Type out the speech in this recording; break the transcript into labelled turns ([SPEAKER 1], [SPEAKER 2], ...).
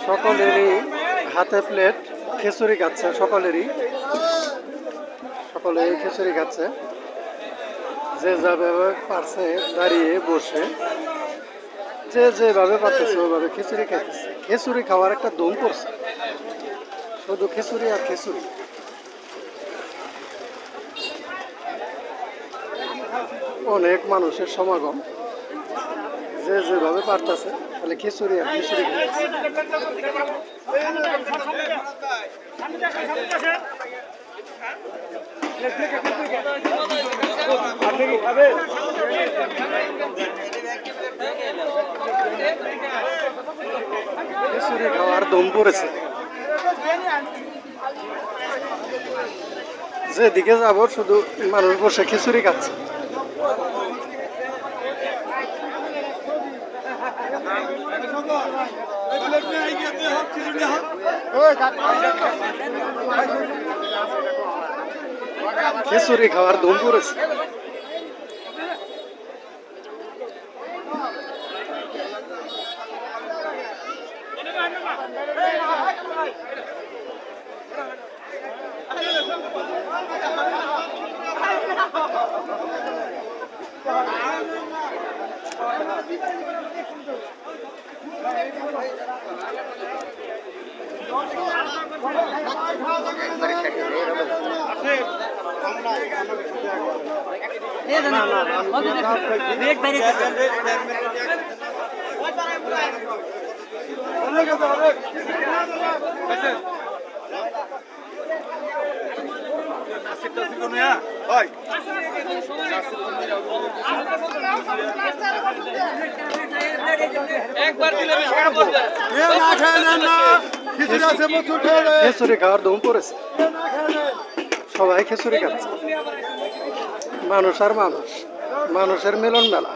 [SPEAKER 1] সকলেরই হাতে প্লেট, খিচুড়ি খাচ্ছে সকলেরই খিচুড়ি খাচ্ছে। যে যাভাবে পারছে দাঁড়িয়ে বসে, যে যেভাবে পারতেছে ওইভাবে খিচুড়ি খাইতেছে। খিচুড়ি খাওয়ার একটা দম পড়ছে, শুধু খিচুড়ি আর খিচুড়ি। অনেক মানুষের সমাগম, যে যেভাবে পারতেছে তাহলে খিচুড়ি আর খিচুড়ি খাইতেছে। খিচুড়ি খাওয়ার দম পড়েছে। যেদিকে যাব শুধু মানুষ বসে খিচুড়ি খাচ্ছে। খিচুড়ি খাওয়ার দম পড়েছে। খিচুড়ি খাওয়ার দম পড়েছে, সবাই খিচুড়ি খাচ্ছে। মানুষ আর মানুষ, মানুষের মিলন মেলা।